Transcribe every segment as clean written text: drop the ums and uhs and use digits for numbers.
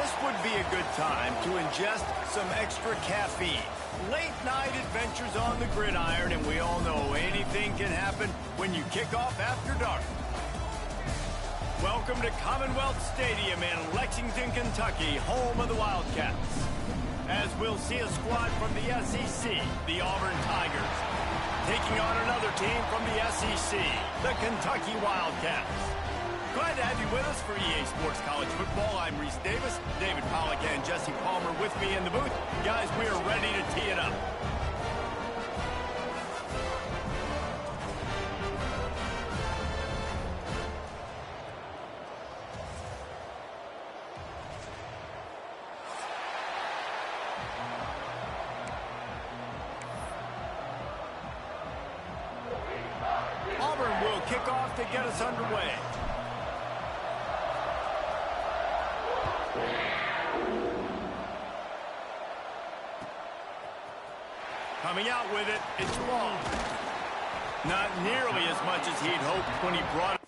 This would be a good time to ingest some extra caffeine. Late night adventures on the gridiron, and we all know anything can happen when you kick off after dark. Welcome to Commonwealth Stadium in Lexington, Kentucky, home of the Wildcats. As we'll see a squad from the SEC, the Auburn Tigers, taking on another team from the SEC, the Kentucky Wildcats. Glad to have you with us for EA Sports College Football. I'm Reese Davis, David Pollack and Jesse Palmer with me in the booth. Guys, we are ready to tee it up. Auburn will kick off to get us underway. Coming out with it, it's long. Not nearly as much as he'd hoped when he brought it.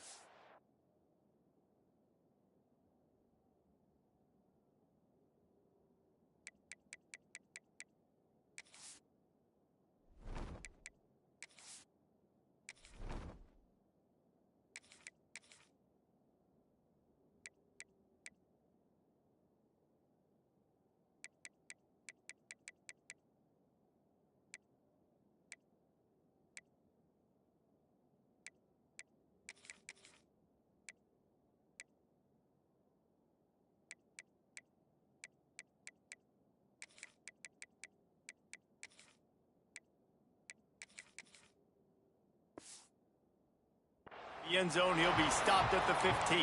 The end zone, he'll be stopped at the 15.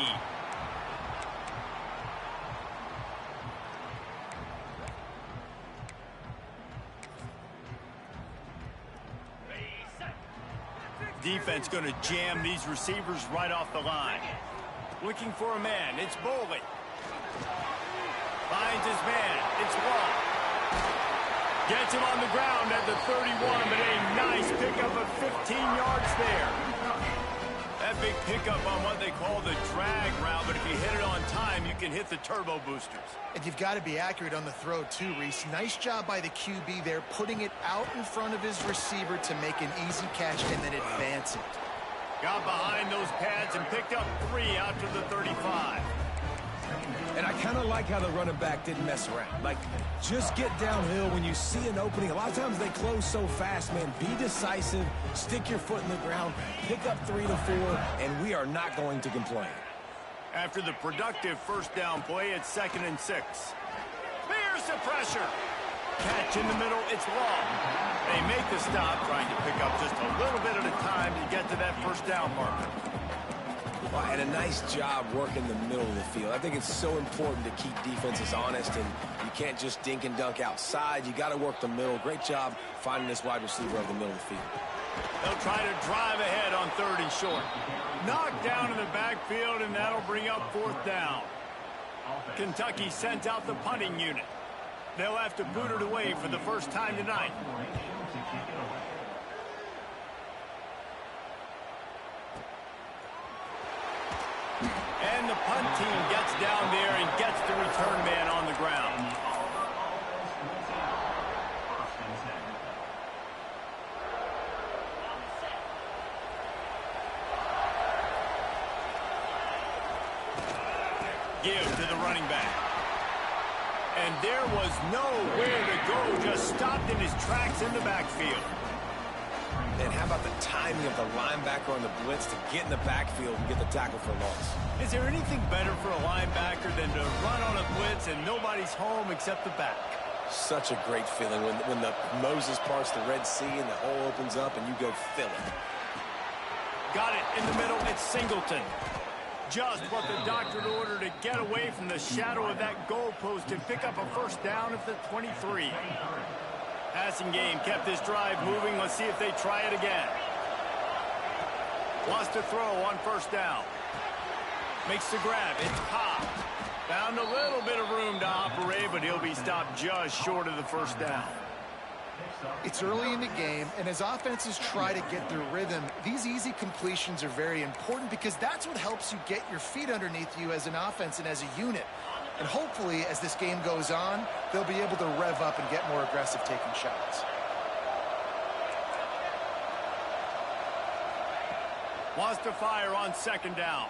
Defense going to jam these receivers right off the line. Looking for a man, it's Boley. Finds his man, it's Wall. Gets him on the ground at the 31, but a nice pickup of 15 yards there. That big pickup on what they call the drag route, but if you hit it on time, you can hit the turbo boosters. And you've got to be accurate on the throw too, Reese. Nice job by the QB there, putting it out in front of his receiver to make an easy catch and then advance it. Got behind those pads and picked up 3 out to the 35. And I kind of like how the running back didn't mess around. Like, just get downhill when you see an opening. A lot of times they close so fast, man. Be decisive, stick your foot in the ground, pick up 3 to 4, and we are not going to complain. After the productive first down play, it's 2nd and 6. There's the pressure. Catch in the middle, it's long. They make the stop, trying to pick up just a little bit at a time to get to that first down marker. Well, and a nice job working the middle of the field. I think it's so important to keep defenses honest, and you can't just dink and dunk outside. You got to work the middle. Great job finding this wide receiver over the middle of the field. They'll try to drive ahead on 3rd and short. Knocked down in the backfield, and that'll bring up 4th down. Kentucky sent out the punting unit. They'll have to boot it away for the first time tonight. And the punt team gets down there and gets the return man on the ground. Give to the running back. And there was nowhere to go, just stopped in his tracks in the backfield. And how about the timing of the linebacker on the blitz to get in the backfield and get the tackle for loss? Is there anything better for a linebacker than to run on a blitz and nobody's home except the back? Such a great feeling when the Moses parts the Red Sea and the hole opens up and you go fill it. Got it in the middle, it's Singleton. Just what the doctor ordered to get away from the shadow of that goalpost and pick up a first down at the 23. Passing game kept this drive moving. Let's see if they try it again. Wants to throw on first down. Makes the grab. It's Cobb. Found a little bit of room to operate, but he'll be stopped just short of the first down. It's early in the game, and as offenses try to get their rhythm, these easy completions are very important because that's what helps you get your feet underneath you as an offense and as a unit. And hopefully, as this game goes on, they'll be able to rev up and get more aggressive taking shots. Wants to fire on second down.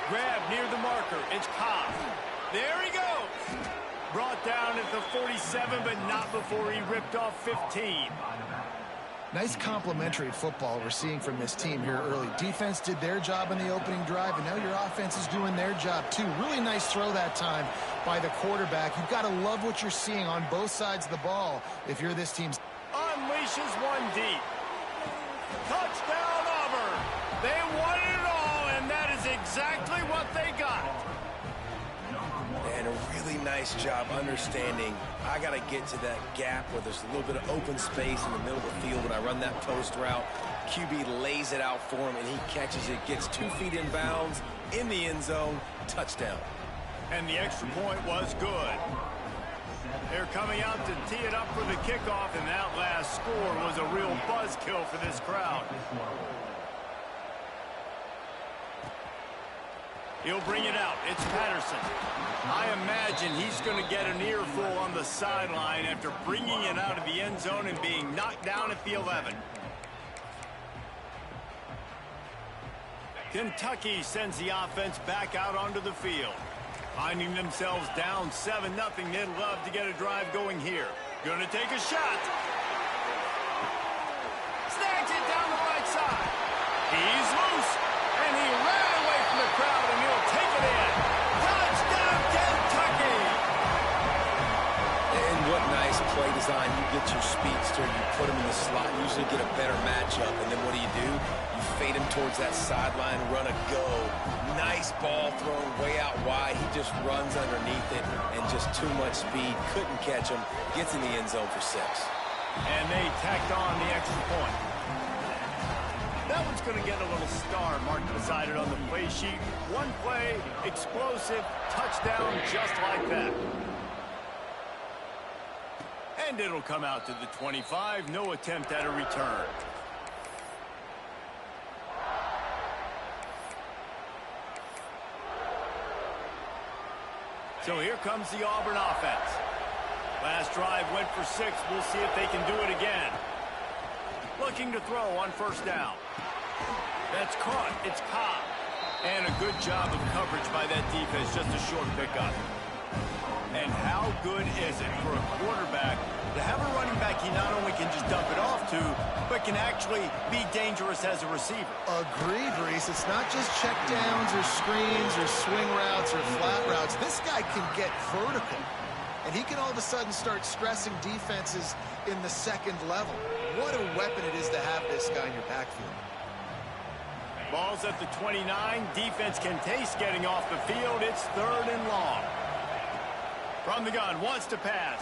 Grab near the marker. It's Cobb. There he goes. Brought down at the 47, but not before he ripped off 15. Nice complementary football we're seeing from this team here early. Defense did their job in the opening drive, and now your offense is doing their job too. Really nice throw that time by the quarterback. You've got to love what you're seeing on both sides of the ball if you're this team's. Unleashes one deep. Touchdown, Auburn. They wanted it all, and that is exactly what they got. And a really nice job understanding I got to get to that gap where there's a little bit of open space in the middle of the field when I run that post route. QB lays it out for him, and he catches it, gets 2 feet in bounds, in the end zone, touchdown. And the extra point was good. They're coming out to tee it up for the kickoff, and that last score was a real buzzkill for this crowd. He'll bring it out. It's Patterson. I imagine he's going to get an earful on the sideline after bringing it out of the end zone and being knocked down at the 11. Kentucky sends the offense back out onto the field. Finding themselves down 7-0, they'd love to get a drive going here. Going to take a shot. Snags it down the right side. He's loose, and he ran away from the crowd, and he'll take it in. Touchdown, Kentucky! And what nice play design. You get your speedster, you put him in the slot, usually get a better matchup, and then what do? You fade him towards that sideline, run a go. Nice ball thrown way out wide. He just runs underneath it, and just too much speed. Couldn't catch him. Gets in the end zone for 6. And they tacked on the extra point. That one's going to get a little star marked beside it on the play sheet. One play, explosive, touchdown just like that. And it'll come out to the 25. No attempt at a return. So here comes the Auburn offense. Last drive went for 6. We'll see if they can do it again. Looking to throw on first down. That's caught. It's Cobb. And a good job of coverage by that defense. Just a short pickup. And how good is it for a quarterback to have a running back he not only can just dump it off to, but can actually be dangerous as a receiver? Agreed, Reese. It's not just check downs or screens or swing routes or flat routes. This guy can get vertical. And he can all of a sudden start stressing defenses in the second level. What a weapon it is to have this guy in your backfield. Ball's at the 29. Defense can taste getting off the field. It's 3rd and long. From the gun, wants to pass.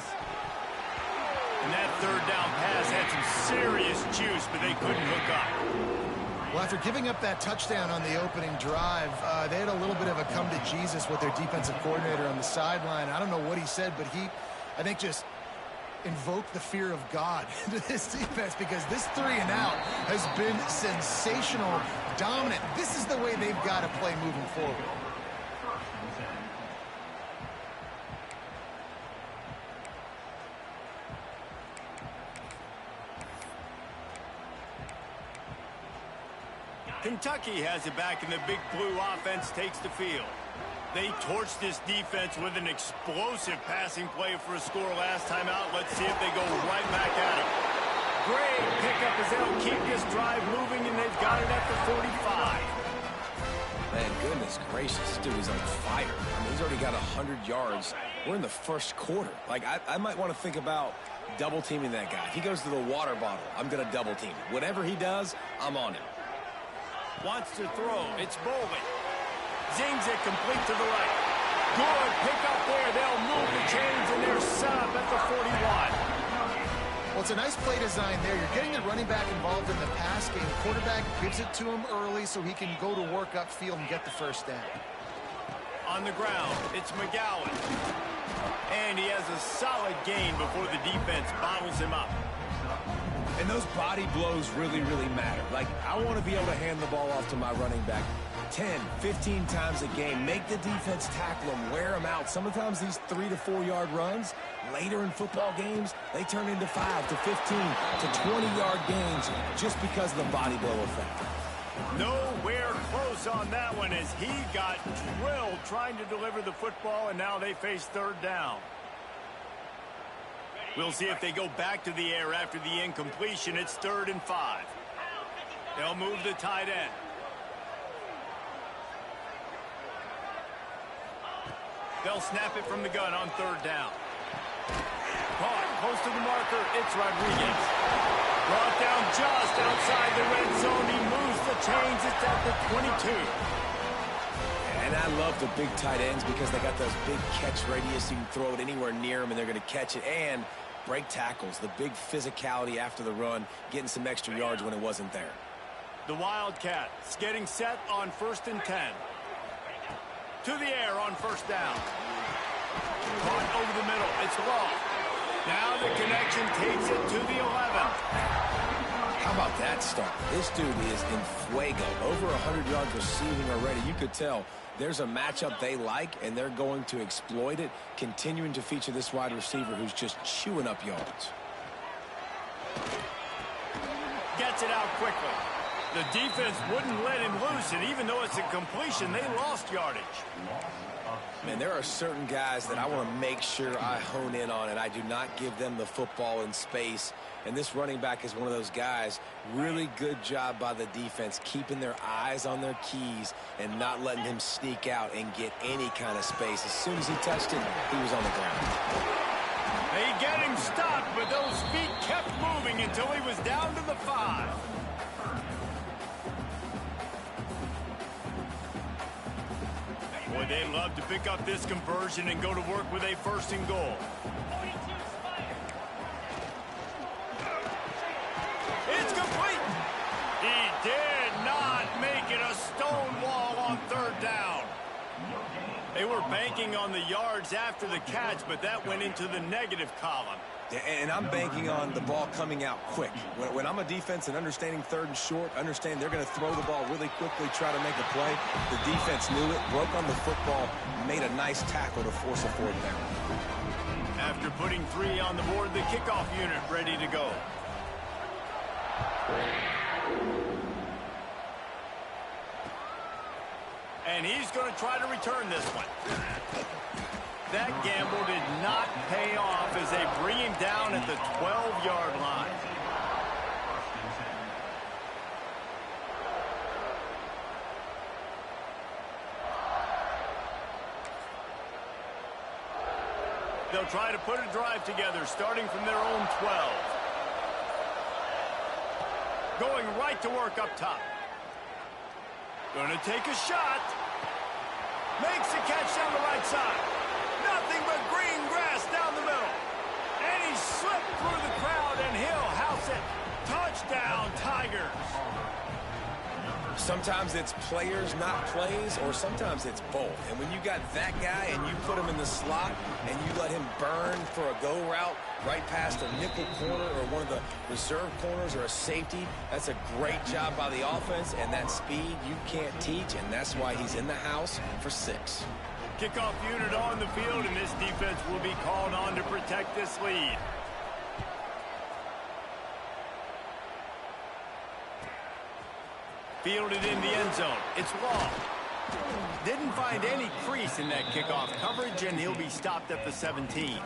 And that 3rd down pass had some serious juice, but they couldn't hook up. Well, after giving up that touchdown on the opening drive, they had a little bit of a come to Jesus with their defensive coordinator on the sideline. I don't know what he said, but he, I think, just invoked the fear of God into this defense, because this 3 and out has been sensational, dominant. This is the way they've got to play moving forward. Kentucky has it back, and the big blue offense takes the field. They torched this defense with an explosive passing play for a score last time out. Let's see if they go right back at it. Great pickup as they'll keep this drive moving, and they've got it at the 45. Man, goodness gracious, this dude is on fire. I mean, he's already got 100 yards. We're in the first quarter. Like, I might want to think about double-teaming that guy. If he goes to the water bottle, I'm going to double-team him. Whatever he does, I'm on him. Wants to throw. It's Bowling. Zings it complete to the right. Good pick up there. They'll move the chains, and they're set up at the 41. Well, it's a nice play design there. You're getting the running back involved in the pass game. The quarterback gives it to him early so he can go to work upfield and get the first down. On the ground, it's McGowan. And he has a solid gain before the defense bottles him up. And those body blows really, really matter. Like, I want to be able to hand the ball off to my running back 10, 15 times a game. Make the defense tackle them, wear them out. Sometimes these 3 to 4 yard runs, later in football games, they turn into 5 to 15 to 20-yard gains just because of the body blow effect. Nowhere close on that one as he got drilled trying to deliver the football, and now they face third down. We'll see if they go back to the air after the incompletion. It's 3rd and 5. They'll move the tight end. They'll snap it from the gun on 3rd down. Caught close to the marker. It's Rodriguez. Brought down just outside the red zone. He moves the chains. It's at the 22. And I love the big tight ends because they got those big catch radius. You can throw it anywhere near them, and they're going to catch it. And break tackles, the big physicality after the run, getting some extra yards when it wasn't there. The Wildcats getting set on 1st and 10. To the air on 1st down. Caught over the middle. It's Law. Now the connection takes it to the 11. How about that start? This dude is in fuego. Over 100 yards receiving already. You could tell there's a matchup they like, and they're going to exploit it, continuing to feature this wide receiver who's just chewing up yards. Gets it out quickly. The defense wouldn't let him loose, and even though it's a completion, they lost yardage. Man, there are certain guys that I want to make sure I hone in on, and I do not give them the football in space. And this running back is one of those guys. Really good job by the defense, keeping their eyes on their keys and not letting him sneak out and get any kind of space. As soon as he touched it, he was on the ground. They get him stopped, but those feet kept moving until he was down to the 5. Boy, they'd love to pick up this conversion and go to work with a 1st and goal. It's complete. He did not make it a stone wall on 3rd down. They were banking on the yards after the catch, but that went into the negative column. And I'm banking on the ball coming out quick. When I'm a defense and understanding 3rd and short, understand they're going to throw the ball really quickly, try to make a play. The defense knew it, broke on the football, made a nice tackle to force a 4th down. After putting 3 on the board, the kickoff unit ready to go. And he's going to try to return this one. That gamble did not pay off as they bring him down at the 12-yard line. They'll try to put a drive together, starting from their own 12. Going right to work up top. Going to take a shot. Makes a catch down the right side. Nothing but green grass down the middle. And he slipped through the crowd, and he'll house it. Touchdown, Tigers. Sometimes it's players, not plays, or sometimes it's both. And when you got that guy and you put him in the slot and you let him burn for a go route right past a nickel corner or one of the reserve corners or a safety, that's a great job by the offense, and that speed you can't teach, and that's why he's in the house for 6. Kickoff unit on the field, and this defense will be called on to protect this lead. Fielded in the end zone. It's Law. Didn't find any crease in that kickoff coverage, and he'll be stopped at the 17.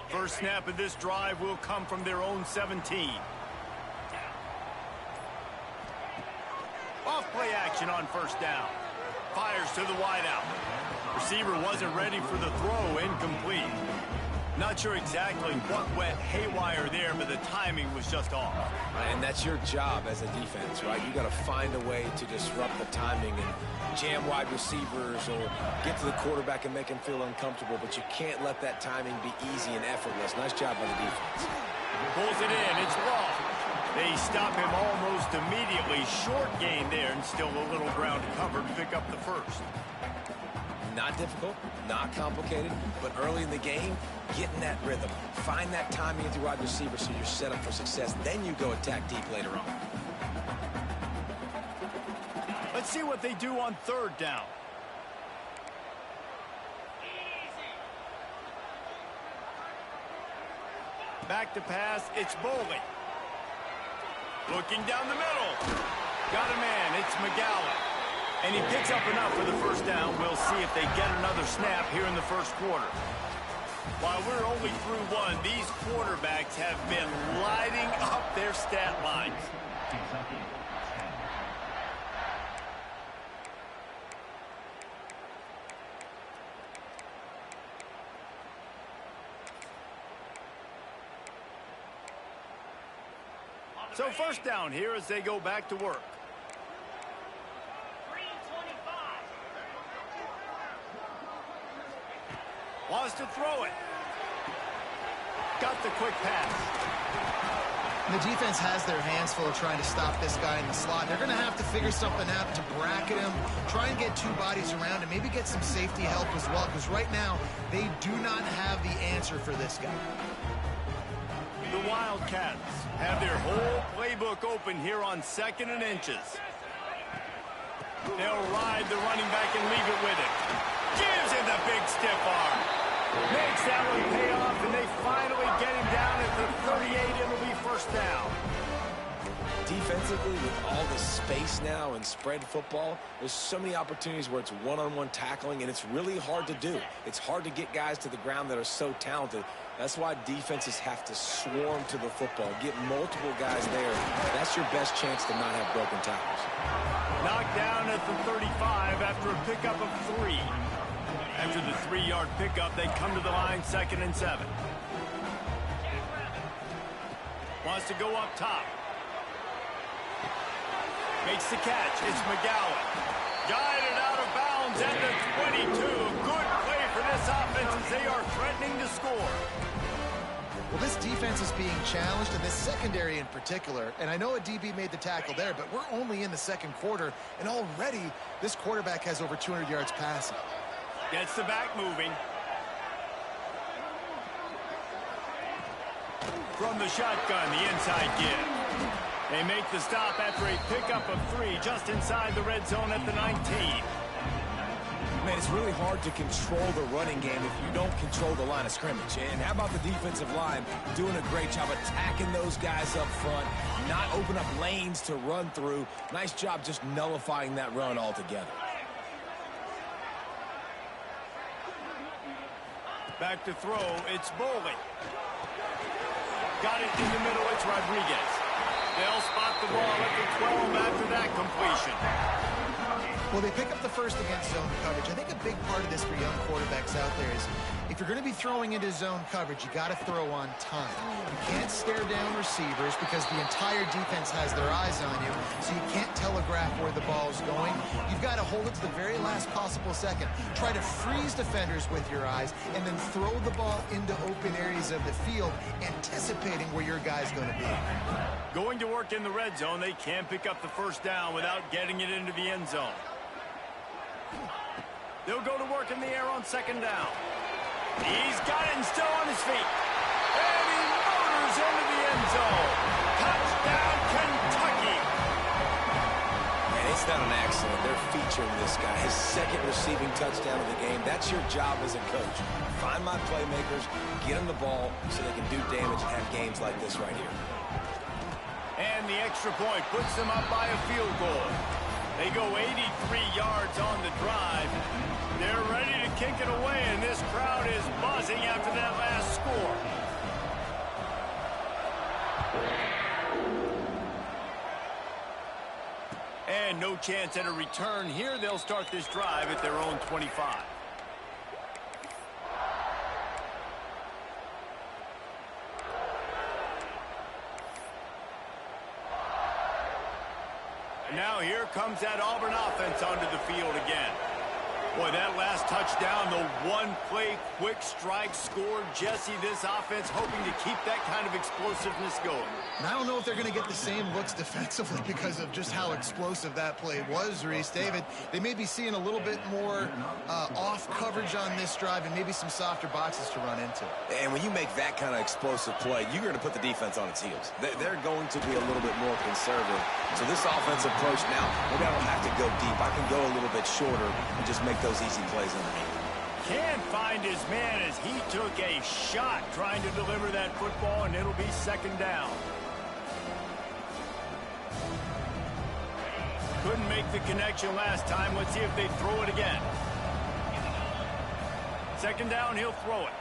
First snap of this drive will come from their own 17. Off play action on 1st down. Fires to the wideout. Receiver wasn't ready for the throw, incomplete. Not sure exactly what went haywire there, but the timing was just off. And that's your job as a defense, right? You got to find a way to disrupt the timing and jam wide receivers or get to the quarterback and make him feel uncomfortable, but you can't let that timing be easy and effortless. Nice job by the defense. Pulls it in. It's Law. They stop him almost immediately. Short gain there, and still a little ground to cover to pick up the first. Not difficult, not complicated, but early in the game, get in that rhythm. Find that timing at the wide receiver so you're set up for success. Then you go attack deep later on. Let's see what they do on third down. Back to pass, it's Bowling. Looking down the middle. Got a man, it's McGowan. And he picks up enough for the first down. We'll see if they get another snap here in the first quarter. While we're only through one, these quarterbacks have been lighting up their stat lines. So first down here as they go back to work. Wants to throw it. Got the quick pass. And the defense has their hands full of trying to stop this guy in the slot. They're going to have to figure something out to bracket him, try and get two bodies around him, maybe get some safety help as well, because right now they do not have the answer for this guy. The Wildcats have their whole playbook open here on 2nd and inches. They'll ride the running back and leave it with it. Gives him the big stiff arm. Makes that one pay off, and they finally get him down at the 38. It'll be first down. Defensively, with all the space now and spread football, there's so many opportunities where it's one-on-one tackling, and it's really hard to do. It's hard to get guys to the ground that are so talented. That's why defenses have to swarm to the football, get multiple guys there. That's your best chance to not have broken tackles. Knocked down at the 35 after a pickup of 3. After the 3-yard pickup, they come to the line 2nd and 7. Wants to go up top. Makes the catch. It's McGowan. Guided out of bounds at the 22. Good play for this offense as they are threatening to score. Well, this defense is being challenged, and this secondary in particular. And I know a DB made the tackle there, but we're only in the second quarter, and already this quarterback has over 200 yards passing. Gets the back moving. From the shotgun, the inside give. They make the stop after a pickup of 3 just inside the red zone at the 19. Man, it's really hard to control the running game if you don't control the line of scrimmage. And how about the defensive line doing a great job attacking those guys up front, not open up lanes to run through. Nice job just nullifying that run altogether. Back to throw, it's Bowling. Got it in the middle, it's Rodriguez. They'll spot the ball at the 12 after that completion. Well, they pick up the first against zone coverage. I think a big part of this for young quarterbacks out there is if you're going to be throwing into zone coverage, you got to throw on time. You can't stare down receivers because the entire defense has their eyes on you, so you can't telegraph where the ball's going. You've got to hold it to the very last possible second. Try to freeze defenders with your eyes and then throw the ball into open areas of the field, anticipating where your guy's going to be. Going to work in the red zone, they can't pick up the first down without getting it into the end zone. They'll go to work in the air on 2nd down. He's got it and still on his feet. And he motors into the end zone. Touchdown, Kentucky. And it's not an accident. They're featuring this guy. His 2nd receiving touchdown of the game. That's your job as a coach. Find my playmakers, get them the ball so they can do damage and have games like this right here. And the extra point puts them up by a field goal. They go 83 yards on the drive. They're ready to kick it away, and this crowd is buzzing after that last score. And no chance at a return here. They'll start this drive at their own 25. Now here comes that Auburn offense onto the field again. Boy, that last touchdown, the one-play quick strike scored. Jesse, this offense hoping to keep that kind of explosiveness going. And I don't know if they're going to get the same looks defensively because of just how explosive that play was, Reese. David, they may be seeing a little bit more off coverage on this drive and maybe some softer boxes to run into. And when you make that kind of explosive play, you're going to put the defense on its heels. They're going to be a little bit more conservative. So this offensive approach now, maybe I don't have to go deep. I can go a little bit shorter and just make those easy plays underneath. Can't find his man as he took a shot trying to deliver that football, and it'll be second down. Couldn't make the connection last time. Let's see if they throw it again. Second down, he'll throw it.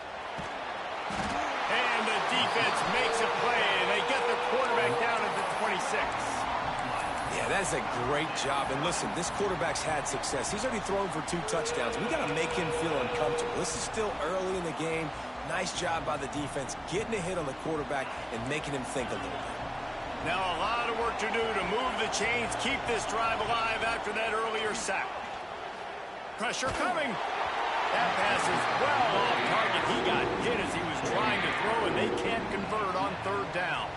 And the defense makes a play, and they get the quarterback down at the 26. Yeah, that's a great job. And listen, this quarterback's had success. He's already thrown for 2 touchdowns. We got to make him feel uncomfortable. This is still early in the game. Nice job by the defense, getting a hit on the quarterback and making him think a little bit. Now a lot of work to do to move the chains, keep this drive alive after that earlier sack. Pressure coming. That pass is well off target. He got hit as he was trying to throw, and they can't convert on third down.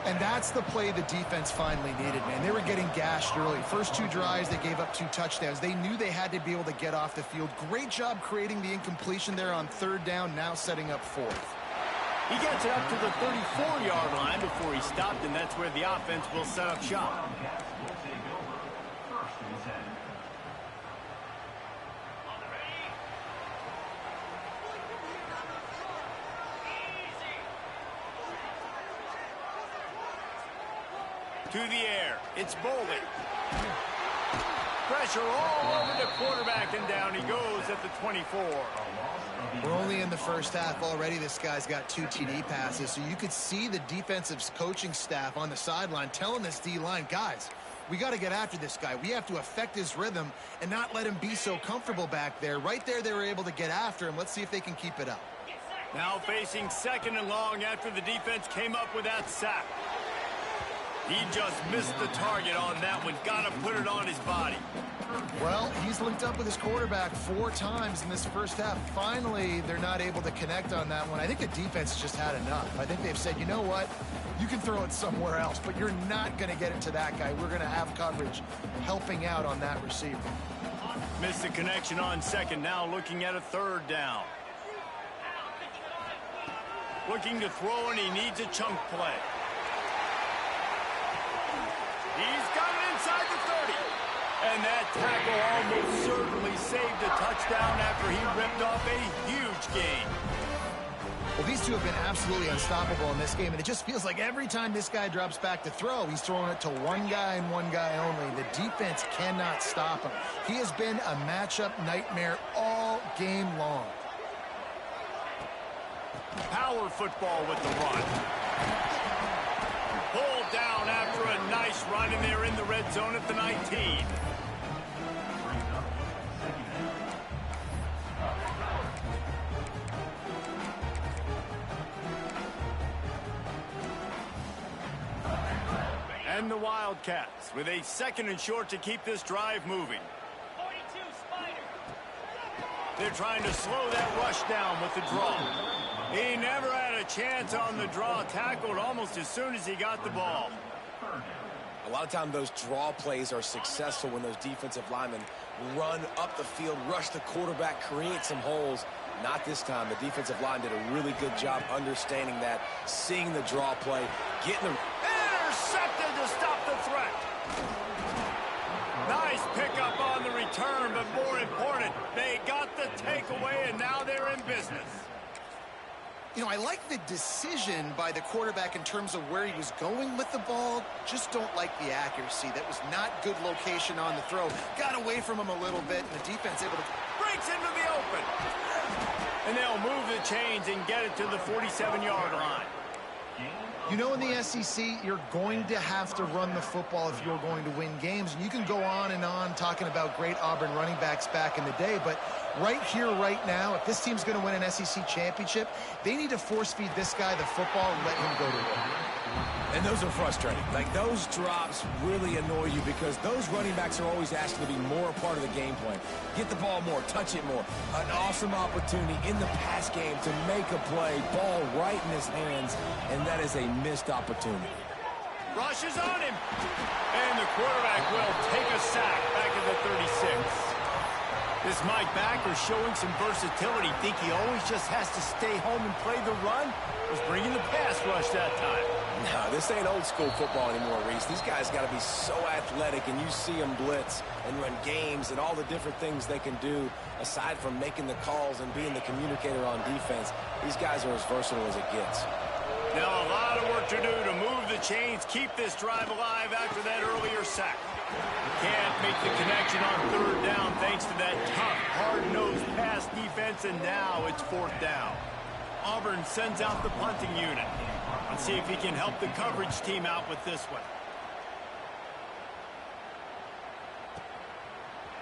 And that's the play the defense finally needed, man. They were getting gashed early. First 2 drives, they gave up 2 touchdowns. They knew they had to be able to get off the field. Great job creating the incompletion there on third down, now setting up 4th. He gets it up to the 34-yard line before he stopped, and that's where the offense will set up shop. To the air, it's Bolden. Pressure all over the quarterback, and down he goes at the 24. We're only in the first half already. This guy's got 2 TD passes, so you could see the defensive coaching staff on the sideline telling this D-line, guys, we got to get after this guy. We have to affect his rhythm and not let him be so comfortable back there. Right there, they were able to get after him. Let's see if they can keep it up. Now facing second and long after the defense came up with that sack. He just missed the target on that one. Got to put it on his body. Well, he's linked up with his quarterback 4 times in this first half. Finally, they're not able to connect on that one. I think the defense just had enough. I think they've said, you know what? You can throw it somewhere else, but you're not going to get it to that guy. We're going to have coverage helping out on that receiver. Missed the connection on second. Now looking at a third down. Looking to throw, and he needs a chunk play. He's got it inside the 30. And that tackle almost certainly saved a touchdown after he ripped off a huge gain. Well, these two have been absolutely unstoppable in this game, and it just feels like every time this guy drops back to throw, he's throwing it to one guy and one guy only. The defense cannot stop him. He has been a matchup nightmare all game long. Power football with the run. Pulled down after a nice run, and they're in the red zone at the 19. And the Wildcats with a 2nd and short to keep this drive moving. 42 Spider. They're trying to slow that rush down with the draw. He never had a chance on the draw. Tackled almost as soon as he got the ball. A lot of times those draw plays are successful when those defensive linemen run up the field, rush the quarterback, create some holes. Not this time. The defensive line did a really good job understanding that, seeing the draw play, getting the... Intercepted to stop the threat. Nice pickup on the return, but more important, they got the takeaway, and now they're in business. You know, I like the decision by the quarterback in terms of where he was going with the ball. Just don't like the accuracy. That was not good location on the throw. Got away from him a little bit, and the defense able to... Breaks into the open. And they'll move the chains and get it to the 47-yard line. You know, in the SEC, you're going to have to run the football if you're going to win games. And you can go on and on talking about great Auburn running backs back in the day, but right here, right now, if this team's going to win an SEC championship, they need to force-feed this guy the football and let him go to work. And those are frustrating. Like, those drops really annoy you because those running backs are always asking to be more a part of the game plan. Get the ball more, touch it more. An awesome opportunity in the pass game to make a play, ball right in his hands, and that is a missed opportunity. Rushes on him. And the quarterback will take a sack back at the 36. This Mike backer showing some versatility. Think he always just has to stay home and play the run? Was bringing the pass rush that time. No, this ain't old school football anymore, Reese. These guys got to be so athletic, and you see them blitz and run games and all the different things they can do aside from making the calls and being the communicator on defense. These guys are as versatile as it gets. Now a lot of work to do to move the chains, keep this drive alive after that earlier sack. Can't make the connection on third down thanks to that tough, hard-nosed pass defense, and now it's fourth down. Auburn sends out the punting unit. Let's see if he can help the coverage team out with this one.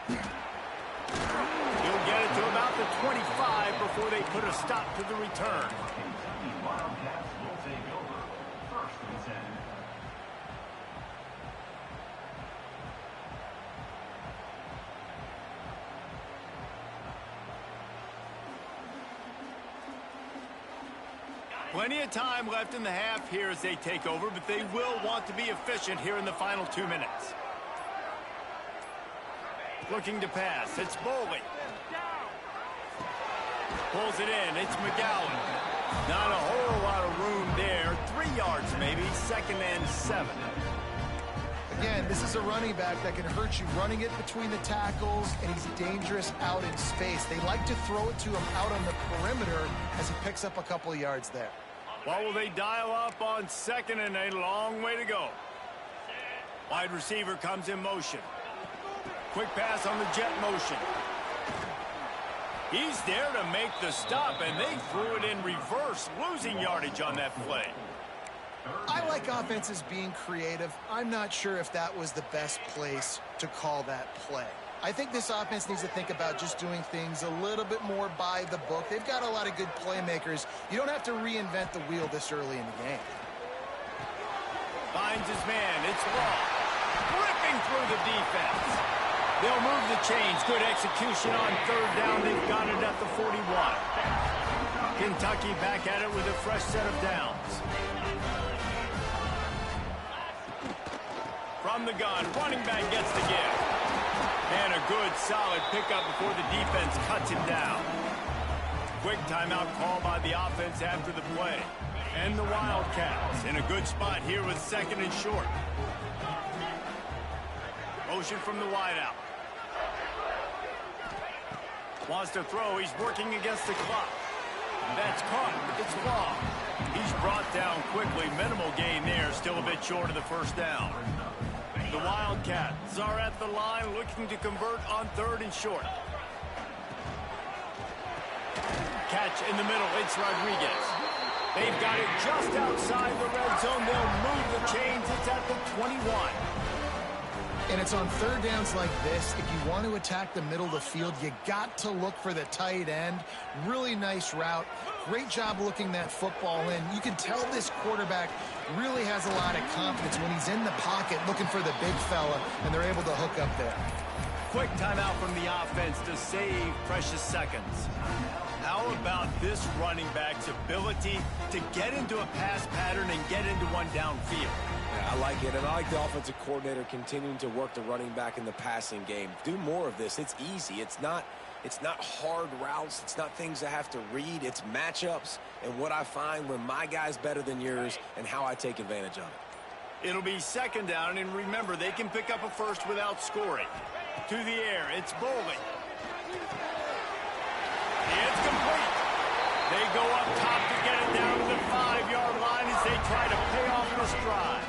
He'll get it to about the 25 before they put a stop to the return. Plenty of time left in the half here as they take over, but they will want to be efficient here in the final 2 minutes. Looking to pass. It's Boley. Pulls it in. It's McGowan. Not a whole lot of room there. 3 yards maybe. 2nd and 7. Again, this is a running back that can hurt you running it between the tackles, and he's dangerous out in space. They like to throw it to him out on the perimeter as he picks up a couple of yards there. What will they dial up on 2nd and a long way to go? Wide receiver comes in motion. Quick pass on the jet motion. He's there to make the stop, and they threw it in reverse, losing yardage on that play. I like offenses being creative. I'm not sure if that was the best place to call that play. I think this offense needs to think about just doing things a little bit more by the book. They've got a lot of good playmakers. You don't have to reinvent the wheel this early in the game. Finds his man. It's Law. Ripping through the defense. They'll move the chains. Good execution on third down. They've got it at the 41. Kentucky back at it with a fresh set of downs. From the gun, running back gets the give. And a good, solid pickup before the defense cuts him down. Quick timeout call by the offense after the play. And the Wildcats in a good spot here with 2nd and short. Motion from the wideout. Wants to throw. He's working against the clock. That's caught. It's Law. He's brought down quickly. Minimal gain there. Still a bit short of the first down. The Wildcats are at the line looking to convert on 3rd and short. Catch in the middle. It's Rodriguez. They've got it just outside the red zone. They'll move the chains. It's at the 21. And it's on third downs like this. If you want to attack the middle of the field, you got to look for the tight end. Really nice route. Great job looking that football in. You can tell this quarterback really has a lot of confidence when he's in the pocket looking for the big fella, and they're able to hook up there. Quick timeout from the offense to save precious seconds. How about this running back's ability to get into a pass pattern and get into one downfield? Yeah, I like it, and I like the offensive coordinator continuing to work the running back in the passing game. Do more of this. It's easy. It's not hard routes. It's not things I have to read. It's matchups and what I find when my guy's better than yours and how I take advantage of it. It'll be 2nd down, and remember, they can pick up a first without scoring. To the air, it's Boley. It's complete. They go up top to get it down to the 5-yard line as they try to pay off this drive.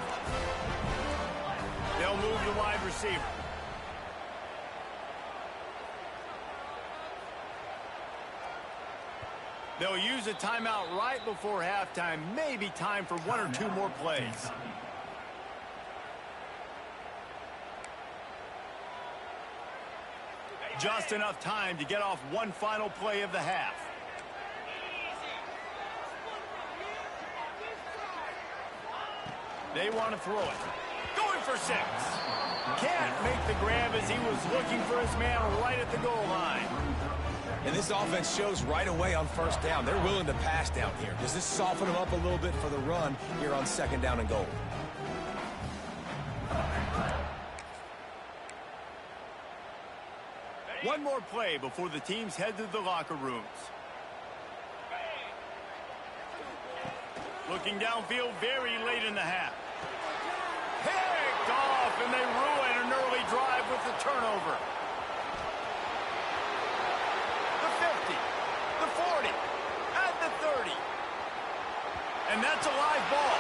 They'll move the wide receiver. They'll use a timeout right before halftime. Maybe time for 1 or 2 more plays. Just enough time to get off one final play of the half. They want to throw it. Going for 6. Can't make the grab as he was looking for his man right at the goal line. And this offense shows right away on first down. They're willing to pass down here. Does this soften them up a little bit for the run here on second down and goal? One more play before the teams head to the locker rooms. Looking downfield very late in the half. Picked off, and they ruin an early drive with the turnover. The 50, the 40, at the 30. And that's a live ball.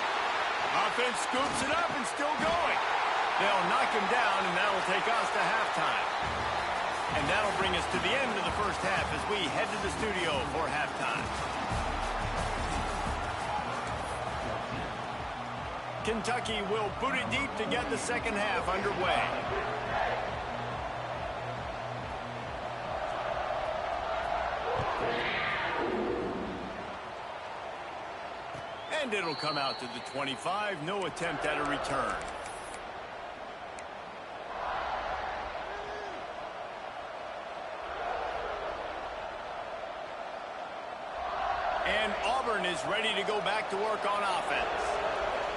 Offense scoops it up and still going. They'll knock him down, and that'll take us to halftime. And that'll bring us to the end of the first half as we head to the studio for halftime. Kentucky will boot it deep to get the second half underway. And it'll come out to the 25. No attempt at a return. And Auburn is ready to go back to work on offense.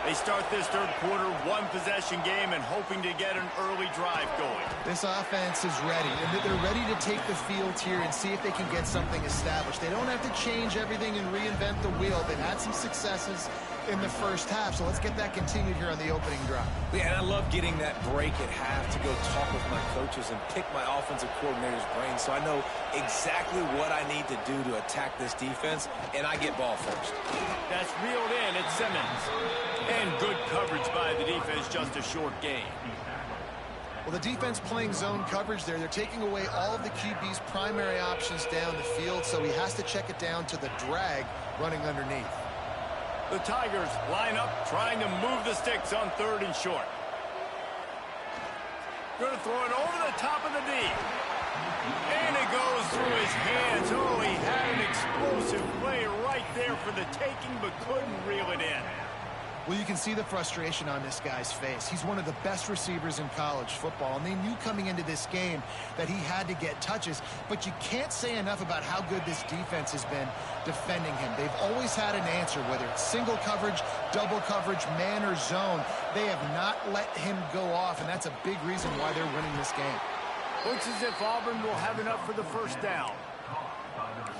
They start this third quarter one-possession game and hoping to get an early drive going. This offense is ready, and they're ready to take the field here and see if they can get something established. They don't have to change everything and reinvent the wheel. They've had some successes in the first half, so let's get that continued here on the opening drive. Yeah, and I love getting that break at half to go talk with my coaches and pick my offensive coordinator's brain so I know exactly what I need to do to attack this defense, and I get ball first. That's reeled in at Simmons. And good coverage by the defense, just a short gain. Well, the defense playing zone coverage there. They're taking away all of the QB's primary options down the field, so he has to check it down to the drag running underneath. The Tigers line up, trying to move the sticks on 3rd and short. Going to throw it over the top of the D. And it goes through his hands. Oh, he had an explosive play right there for the taking, but couldn't reel it in. Well, you can see the frustration on this guy's face. He's one of the best receivers in college football, and they knew coming into this game that he had to get touches, but you can't say enough about how good this defense has been defending him. They've always had an answer, whether it's single coverage, double coverage, man or zone. They have not let him go off, and that's a big reason why they're winning this game. Looks as if Auburn will have enough for the first down.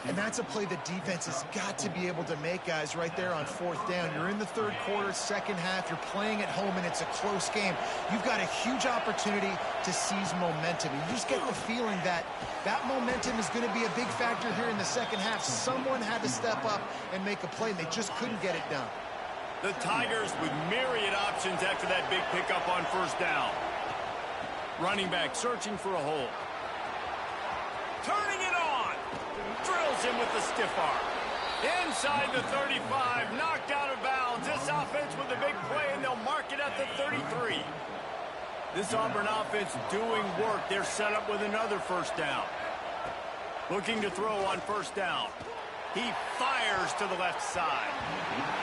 And that's a play the defense has got to be able to make, guys, right there on 4th down. You're in the 3rd quarter, second half. You're playing at home, and it's a close game. You've got a huge opportunity to seize momentum. You just get the feeling that that momentum is going to be a big factor here in the second half. Someone had to step up and make a play, and they just couldn't get it done. The Tigers with myriad options after that big pickup on 1st down. Running back searching for a hole. Turning it on. Drills him with the stiff arm. Inside the 35, knocked out of bounds. This offense with a big play, and they'll mark it at the 33. This Auburn offense doing work. They're set up with another 1st down. Looking to throw on 1st down. He fires to the left side.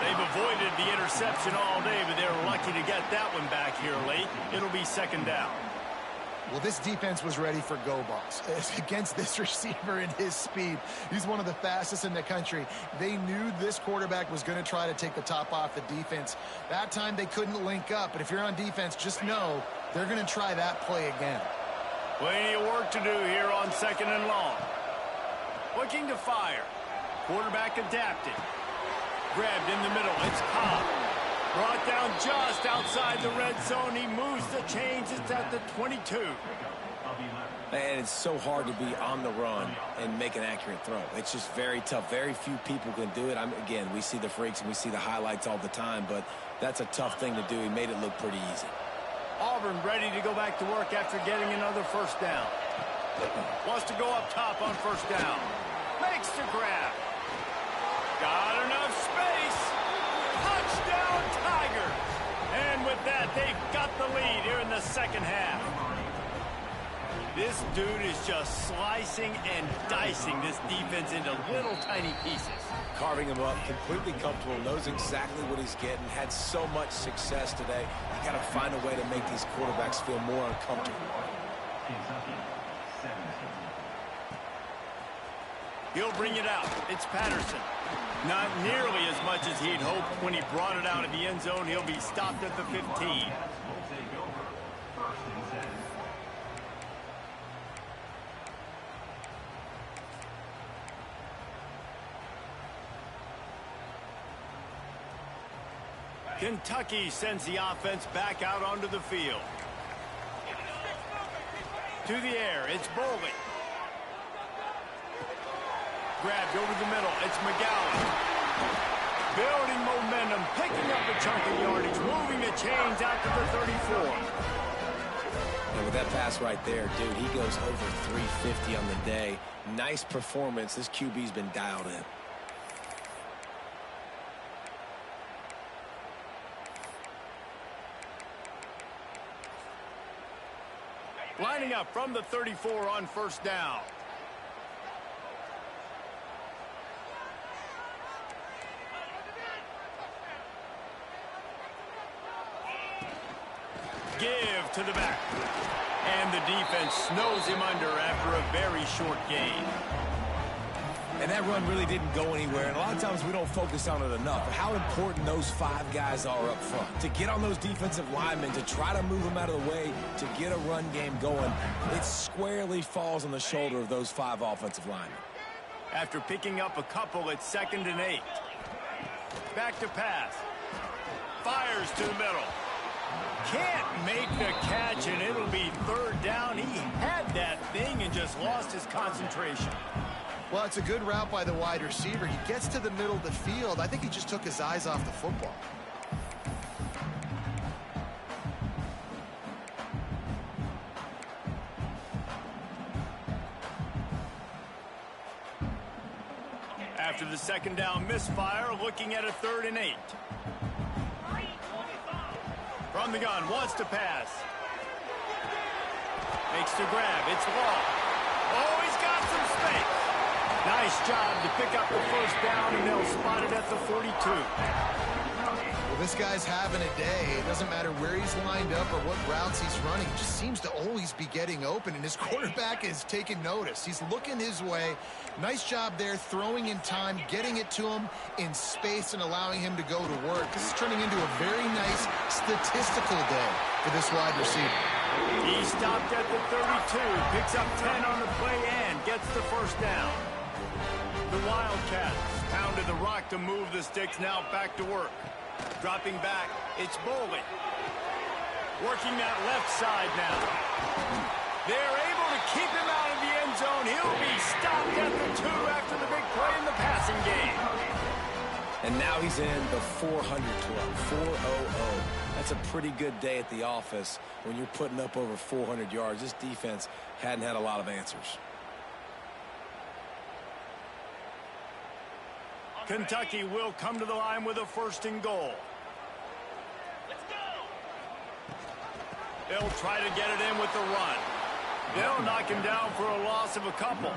They've avoided the interception all day, but they're lucky to get that one back here late. It'll be 2nd down. Well, this defense was ready for go balls against this receiver and his speed. He's one of the fastest in the country. They knew this quarterback was going to try to take the top off the defense. That time they couldn't link up, but if you're on defense, just know they're going to try that play again. Plenty of work to do here on 2nd and long. Looking to fire. Quarterback adapted. Grabbed in the middle. It's Cobb. Brought down just outside the red zone. He moves the chains. It's at the 22. And it's so hard to be on the run and make an accurate throw. It's just very tough. Very few people can do it. Again, we see the freaks and we see the highlights all the time, but that's a tough thing to do. He made it look pretty easy. Auburn ready to go back to work after getting another 1st down. Wants to go up top on 1st down. Makes the grab. Got enough space. Touchdown, Tigers. And with that, they've got the lead here in the second half. This dude is just slicing and dicing this defense into little tiny pieces. Carving him up, completely comfortable, knows exactly what he's getting, had so much success today. You got to find a way to make these quarterbacks feel more uncomfortable. He'll bring it out. It's Patterson. Not nearly as much as he'd hoped when he brought it out of the end zone. He'll be stopped at the 15. Kentucky sends the offense back out onto the field. To the air, it's Bowley. Grabbed over the middle, it's McGowan. Building momentum, picking up a chunk of yardage, moving the chains out to the 34. And with that pass right there, dude, he goes over 350 on the day. Nice performance. This QB's been dialed in. Lining up from the 34 on first down. Give to the back. And the defense snows him under after a very short gain. And that run really didn't go anywhere. And a lot of times we don't focus on it enough. But how important those 5 guys are up front. To get on those defensive linemen, to try to move them out of the way, to get a run game going, it squarely falls on the shoulder of those 5 offensive linemen. After picking up a couple, it's 2nd and 8. Back to pass. Fires to the middle. Can't make the catch, and it'll be 3rd down. He had that thing and just lost his concentration. Well, it's a good route by the wide receiver. He gets to the middle of the field. I think he just took his eyes off the football. After the 2nd down misfire, looking at a 3rd and 8. From the gun, wants to pass. Makes the grab, it's Law. Oh, he's got some space. Nice job to pick up the 1st down, and they'll spot it at the 42. Well, this guy's having a day. It doesn't matter where he's lined up or what routes he's running. He just seems to always be getting open, and his quarterback is taking notice. He's looking his way. Nice job there, throwing in time, getting it to him in space and allowing him to go to work. This is turning into a very nice statistical day for this wide receiver. He stopped at the 32, picks up 10 on the play and gets the 1st down. The Wildcats pounded the rock to move the sticks, now back to work. Dropping back, it's Bowley. Working that left side now. They're able to keep him out of the end zone. He'll be stopped at the 2 after the big play in the passing game. And now he's in the 400 club, 400. That's a pretty good day at the office when you're putting up over 400 yards. This defense hadn't had a lot of answers. Kentucky will come to the line with a 1st and goal. Let's go. They'll try to get it in with the run. They'll knock him down for a loss of a couple.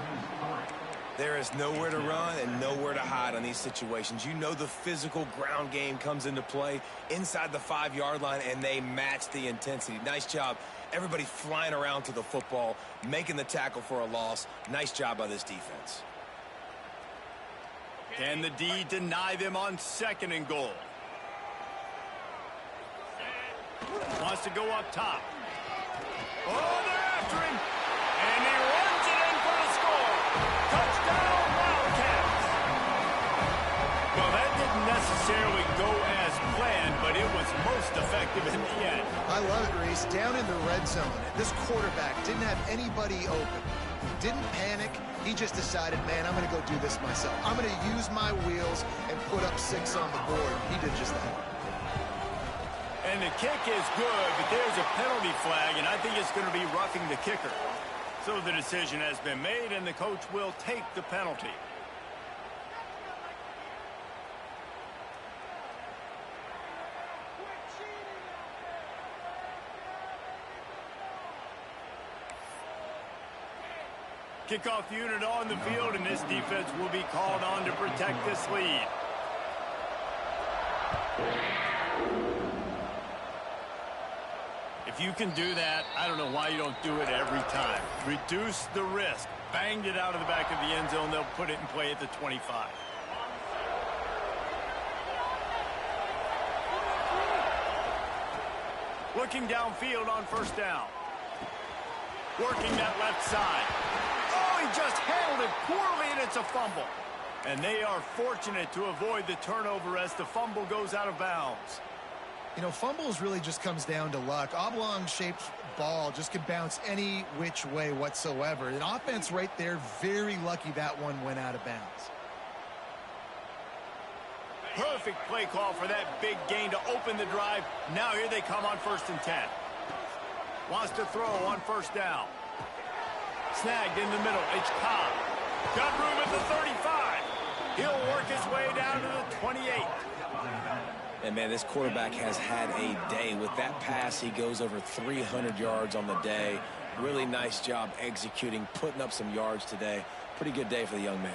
There is nowhere to run and nowhere to hide on these situations. You know the physical ground game comes into play inside the 5-yard line, and they match the intensity. Nice job. Everybody flying around to the football, making the tackle for a loss. Nice job by this defense. Can the D deny them on 2nd and goal? Wants to go up top. Oh, they're after him. And he runs it in for the score. Touchdown, Wildcats. Well, that didn't necessarily go as planned, but it was most effective in the end. I love it, Reese. Down in the red zone, this quarterback didn't have anybody open. Didn't panic. He just decided, man, I'm going to go do this myself. I'm going to use my wheels and put up 6 on the board. He did just that. And the kick is good, but there's a penalty flag, and I think it's going to be roughing the kicker. So the decision has been made, and the coach will take the penalty. Kickoff unit on the field, and this defense will be called on to protect this lead. If you can do that, I don't know why you don't do it every time. Reduce the risk. Banged it out of the back of the end zone. They'll put it in play at the 25. Looking downfield on first down. Working that left side. Oh, he just handled it poorly, and it's a fumble. And they are fortunate to avoid the turnover as the fumble goes out of bounds. You know, fumbles really just comes down to luck. Oblong-shaped ball just could bounce any which way whatsoever. An offense right there, very lucky that one went out of bounds. Perfect play call for that big gain to open the drive. Now here they come on 1st and 10. Wants to throw on first down. Snagged in the middle. It's Cobb. Got room at the 35. He'll work his way down to the 28. And, man, this quarterback has had a day. With that pass, he goes over 300 yards on the day. Really nice job executing, putting up some yards today. Pretty good day for the young man.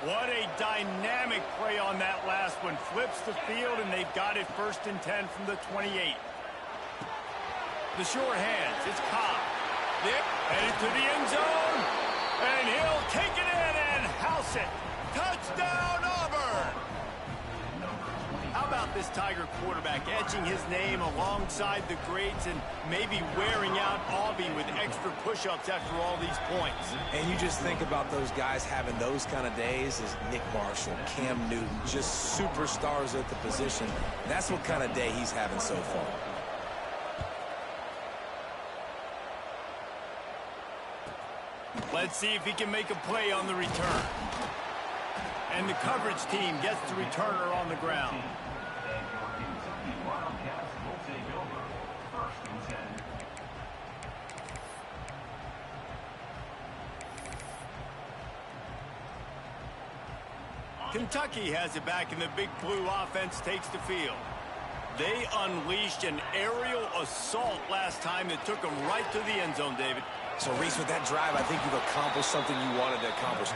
What a dynamic play on that last one. Flips the field, and they've got it 1st and 10 from the 28. The sure hands. It's Cobb. Headed to the end zone. And he'll take it in and house it. Touchdown, Auburn! How about this Tiger quarterback etching his name alongside the greats and maybe wearing out Auburn with extra push-ups after all these points? And you just think about those guys having those kind of days as Nick Marshall, Cam Newton, just superstars at the position. That's what kind of day he's having so far. Let's see if he can make a play on the return. And the coverage team gets the returner on the ground. Kentucky has it back, and the big blue offense takes the field. They unleashed an aerial assault last time that took them right to the end zone, David. So, Reese, with that drive, I think you've accomplished something you wanted to accomplish.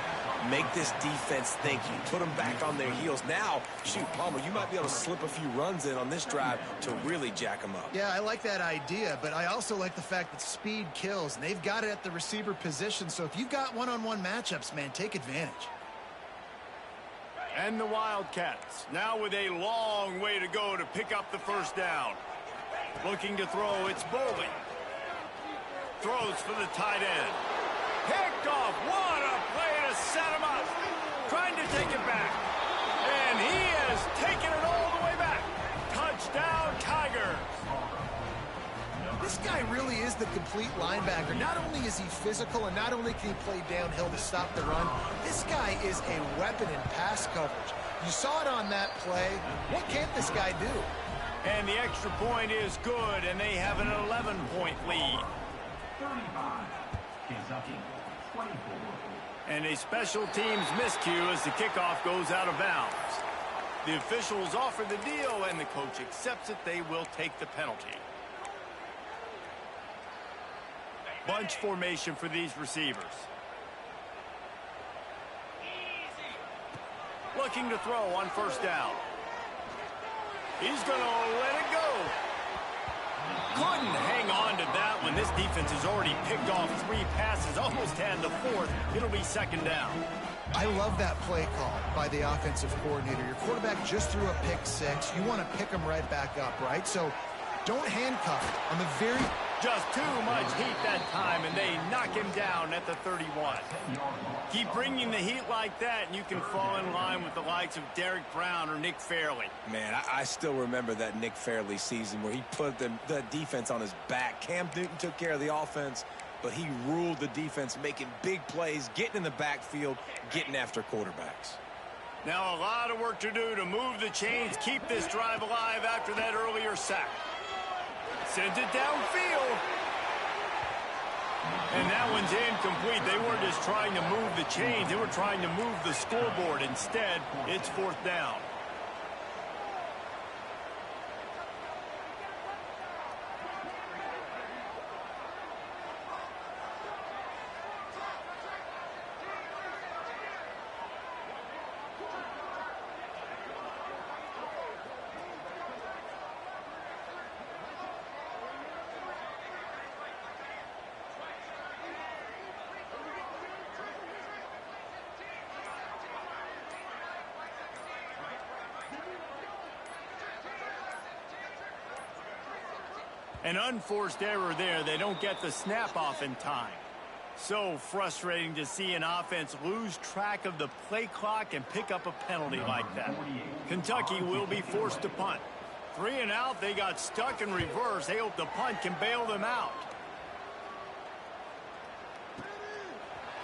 Make this defense think. You put them back on their heels. Now, shoot, Palmer, you might be able to slip a few runs in on this drive to really jack them up. Yeah, I like that idea, but I also like the fact that speed kills, and they've got it at the receiver position. So if you've got one-on-one matchups, man, take advantage. And the Wildcats, now with a long way to go to pick up the first down. Looking to throw, it's Boley. Throws for the tight end. Picked off. What a play to set him up. Trying to take it back. And he has taken it all the way back. Touchdown, Tigers. This guy really is the complete linebacker. Not only is he physical, and not only can he play downhill to stop the run, this guy is a weapon in pass coverage. You saw it on that play. What can't this guy do? And the extra point is good, and they have an 11-point lead. 35, Kentucky, 24. And a special teams miscue as the kickoff goes out of bounds. The officials offer the deal, and the coach accepts it. They will take the penalty. Bunch formation for these receivers. Looking to throw on first down. He's going to let it go. Couldn't hang on to that one. This defense has already picked off 3 passes, almost had the 4th. It'll be second down. I love that play call by the offensive coordinator. Your quarterback just threw a pick 6. You want to pick him right back up, right? So don't handcuff him on the very... Just too much heat that time, and they knock him down at the 31. Keep bringing the heat like that, and you can fall in line with the likes of Derek Brown or Nick Fairley. Man, I still remember that Nick Fairley season where he put the defense on his back. Cam Newton took care of the offense, but he ruled the defense, making big plays, getting in the backfield, getting after quarterbacks. Now a lot of work to do to move the chains, keep this drive alive after that earlier sack. Sends it downfield. And that one's incomplete. They weren't just trying to move the chains. They were trying to move the scoreboard. Instead, it's 4th down. An unforced error there. They don't get the snap off in time. So frustrating to see an offense lose track of the play clock and pick up a penalty like that. Kentucky will be forced to punt. 3 and out, they got stuck in reverse. They hope the punt can bail them out.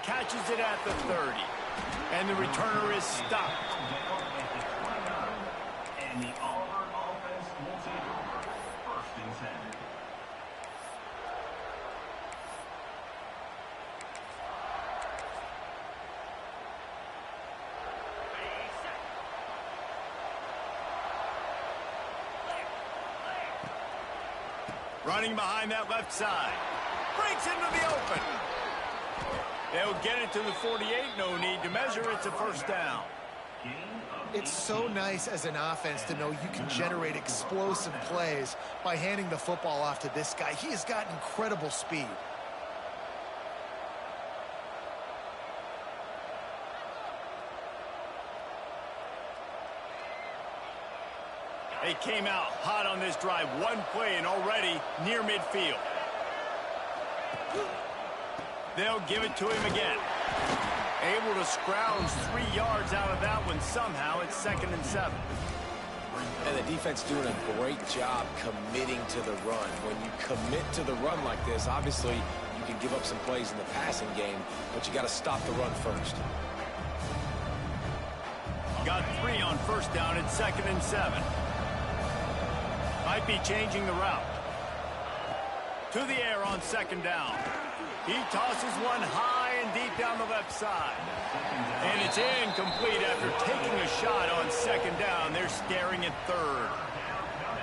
Catches it at the 30. And the returner is stopped. And the Auburn offense will take over 1st and 10. Running behind that left side. Breaks into the open. They'll get it to the 48. No need to measure. It's a 1st down. It's so nice as an offense to know you can generate explosive plays by handing the football off to this guy. He has got incredible speed. They came out hot on this drive. 1 play and already near midfield. They'll give it to him again. Able to scrounge 3 yards out of that one somehow. It's 2nd and 7. And the defense doing a great job committing to the run. When you commit to the run like this, obviously you can give up some plays in the passing game, but you got to stop the run first. Got 3 on 1st down. It's 2nd and 7. Might be changing the route. To the air on 2nd down. He tosses one high and deep down the left side. And it's incomplete after taking a shot on 2nd down. They're staring at 3rd.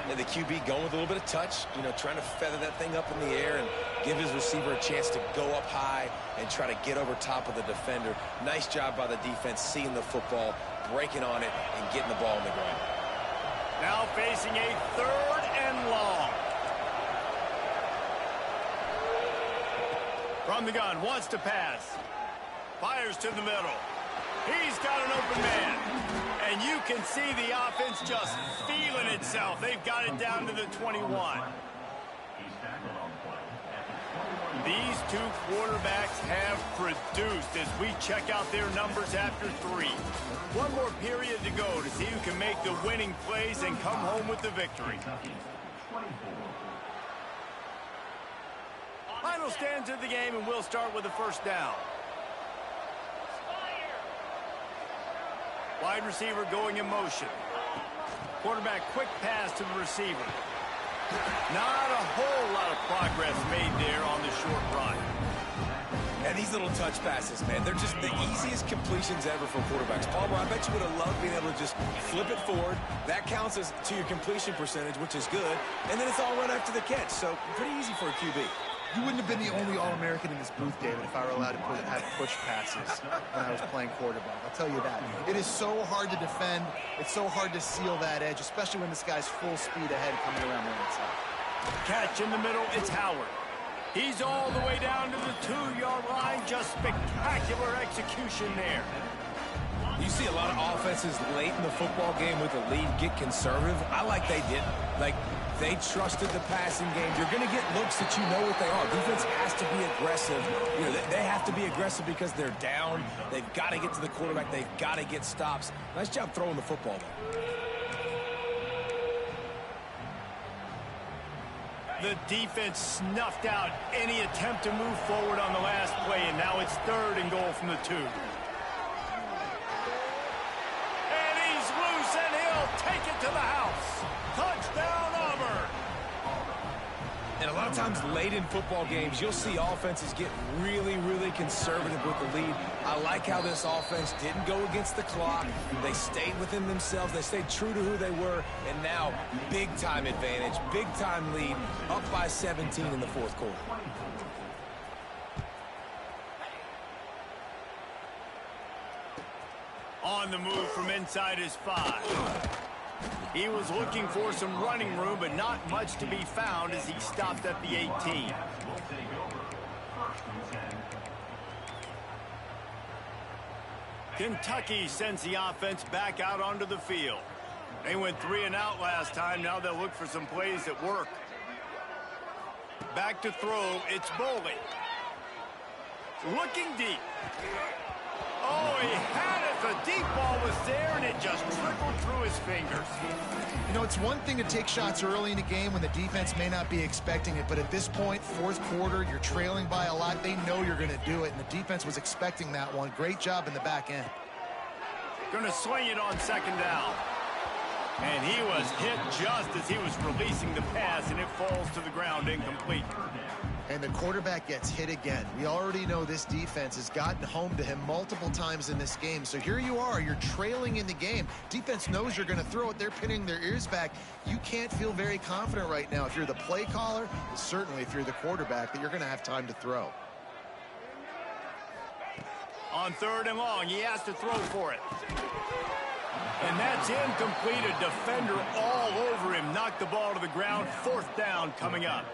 And the QB going with a little bit of touch, you know, trying to feather that thing up in the air and give his receiver a chance to go up high and try to get over top of the defender. Nice job by the defense seeing the football, breaking on it, and getting the ball on the ground. Now facing a 3rd and long. From the gun, wants to pass. Fires to the middle. He's got an open man. And you can see the offense just feeling itself. They've got it down to the 21. These 2 quarterbacks have produced as we check out their numbers after 3. 1 more period to go to see who can make the winning plays and come home with the victory. Final stands of the game, and we'll start with the 1st down. Wide receiver going in motion. Quarterback quick pass to the receiver. Not a whole lot of progress made there on the short run. And these little touch passes, man, they're just the easiest completions ever for quarterbacks. Palmer, I bet you would have loved being able to just flip it forward. That counts as to your completion percentage, which is good. And then it's all run after the catch, so pretty easy for a QB. You wouldn't have been the only All-American in this booth, David, if I were allowed to have push passes when I was playing quarterback. I'll tell you that. It is so hard to defend. It's so hard to seal that edge, especially when this guy's full speed ahead coming around the inside. Catch in the middle, it's Howard. He's all the way down to the 2-yard line. Just spectacular execution there. You see a lot of offenses late in the football game with the lead get conservative. I like they did. Like, they trusted the passing game. You're going to get looks that you know what they are. Defense has to be aggressive. You know, they have to be aggressive because they're down. They've got to get to the quarterback. They've got to get stops. Nice job throwing the football, though. The defense snuffed out any attempt to move forward on the last play, and now it's 3rd and goal from the 2. And he's loose, and he'll take it to the house. Touchdown, Auburn. And a lot of times late in football games, you'll see offenses get really, really conservative with the lead. I like how this offense didn't go against the clock. They stayed within themselves. They stayed true to who they were. And now, big-time advantage, big-time lead, up by 17 in the 4th quarter. On the move from inside his 5. He was looking for some running room, but not much to be found as he stopped at the 18. Kentucky sends the offense back out onto the field. They went 3 and out last time. Now they'll look for some plays that work. Back to throw, it's Boley. Looking deep. Oh, he had it. The deep ball was there, and it just trickled through his fingers. You know, it's one thing to take shots early in the game when the defense may not be expecting it, but at this point, fourth quarter, you're trailing by a lot. They know you're going to do it, and the defense was expecting that one. Great job in the back end. Going to swing it on second down. And he was hit just as he was releasing the pass, and it falls to the ground incomplete. And the quarterback gets hit again. We already know this defense has gotten home to him multiple times in this game. So here you are, you're trailing in the game. Defense knows you're going to throw it. They're pinning their ears back. You can't feel very confident right now if you're the play caller, certainly if you're the quarterback, that you're going to have time to throw. On third and long, he has to throw for it. And that's incomplete. A defender all over him. Knocked the ball to the ground. Fourth down coming up.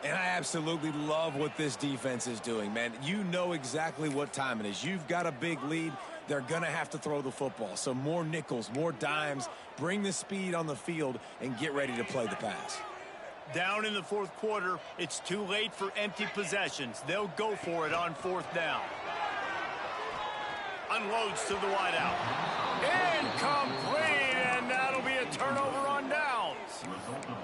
And I absolutely love what this defense is doing, man. You know exactly what time it is. You've got a big lead. They're going to have to throw the football. So more nickels, more dimes. Bring the speed on the field and get ready to play the pass. Down in the fourth quarter, it's too late for empty possessions. They'll go for it on fourth down. Unloads to the wideout. Incomplete, and that'll be a turnover on downs.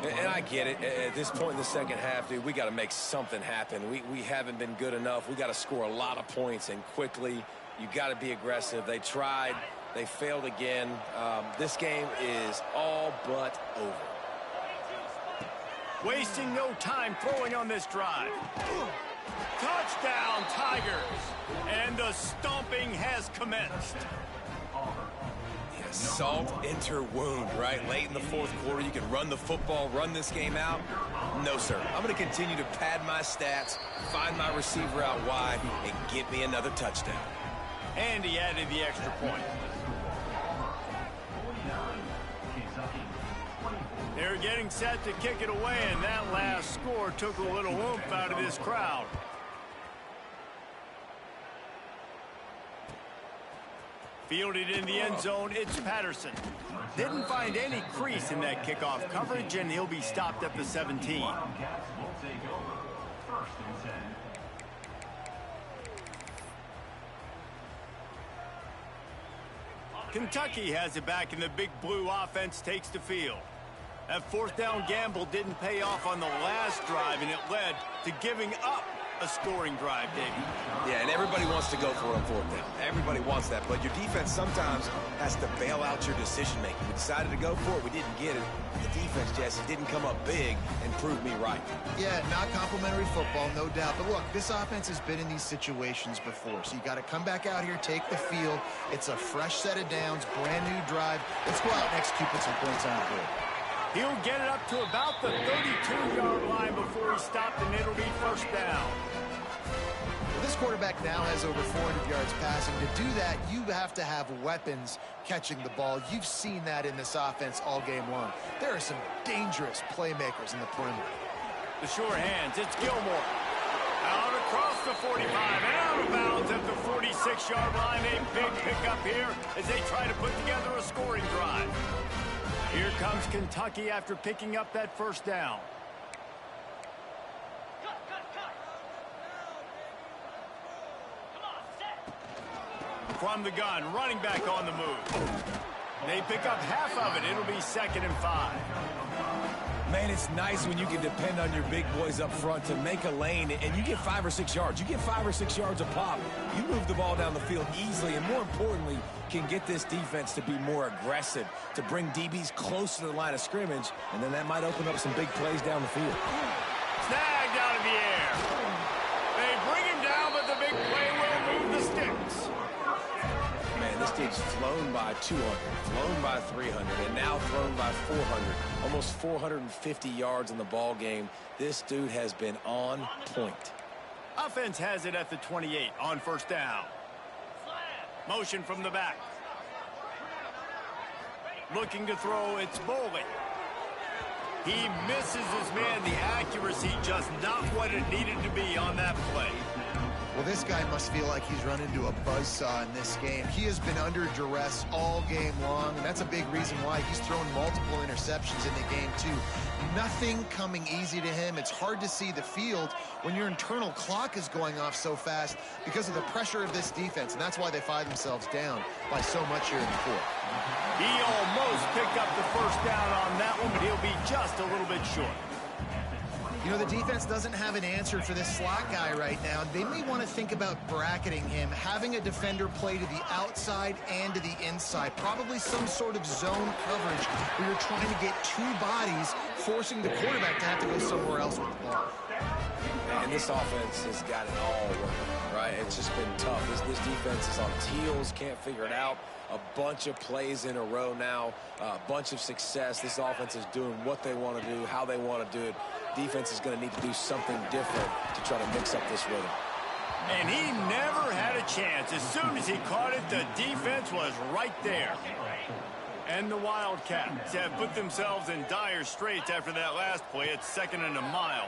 And I get it. At this point in the second half, dude, we got to make something happen. We haven't been good enough. We got to score a lot of points and quickly. You got to be aggressive. They tried. They failed again. This game is all but over. Wasting no time throwing on this drive. Touchdown, Tigers. And the stomping has commenced. Yeah, salt enter wound, right? Late in the fourth quarter, you can run the football, run this game out. No, sir. I'm going to continue to pad my stats, find my receiver out wide, and get me another touchdown. And he added the extra point. They're getting set to kick it away, and that last score took a little oomph out of this crowd. Fielded in the end zone, it's Patterson. Didn't find any crease in that kickoff coverage, and he'll be stopped at the 17. Kentucky has it back, and the big blue offense takes the field. That fourth down gamble didn't pay off on the last drive, and it led to giving up a scoring drive, Davey. Yeah, and everybody wants to go for it on fourth down. Everybody wants that, but your defense sometimes has to bail out your decision-making. We decided to go for it. We didn't get it. The defense, Jesse, didn't come up big and prove me right. Yeah, not complimentary football, no doubt. But look, this offense has been in these situations before, so you got to come back out here, take the field. It's a fresh set of downs, brand new drive. Let's go out and execute, put some points on the board. He'll get it up to about the 32-yard line before he stopped, and it'll be first down. This quarterback now has over 400 yards passing. To do that, you have to have weapons catching the ball. You've seen that in this offense all game long. There are some dangerous playmakers in the perimeter. The sure hands, it's Gilmore. Out across the 45 and out of bounds at the 46-yard line. A big pickup here as they try to put together a scoring drive. Here comes Kentucky after picking up that first down. From the gun, running back on the move. They pick up half of it. It'll be 2nd and 5. Man, it's nice when you can depend on your big boys up front to make a lane, and you get 5 or 6 yards. You get 5 or 6 yards a pop. You move the ball down the field easily, and more importantly, can get this defense to be more aggressive, to bring DBs close to the line of scrimmage, and then that might open up some big plays down the field. Snagged out of the air. They bring him down, but the big play will move the sticks. Man, this dude's flown by 200, flown by 300, and now thrown by 400. Almost 450 yards in the ball game. This dude has been on point. Offense has it at the 28 on first down. Motion from the back. Looking to throw, it's Boley. He misses his man. The accuracy just not what it needed to be on that play. Well, this guy must feel like he's run into a buzzsaw in this game. He has been under duress all game long, and that's a big reason why he's thrown multiple interceptions in the game, too. Nothing coming easy to him. It's hard to see the field when your internal clock is going off so fast because of the pressure of this defense, and that's why they find themselves down by so much here in the fourth. He almost picked up the first down on that one, but he'll be just a little bit short. You know, the defense doesn't have an answer for this slot guy right now. They may want to think about bracketing him, having a defender play to the outside and to the inside. Probably some sort of zone coverage where you're trying to get two bodies, forcing the quarterback to have to go somewhere else with the ball. And this offense has got it all working, right? It's just been tough. This defense is on its heels, can't figure it out. A bunch of plays in a row now, a bunch of success. This offense is doing what they want to do, how they want to do it. Defense is going to need to do something different to try to mix up this rhythm. And he never had a chance. As soon as he caught it, the defense was right there. And the Wildcats have put themselves in dire straits after that last play. It's 2nd and a mile.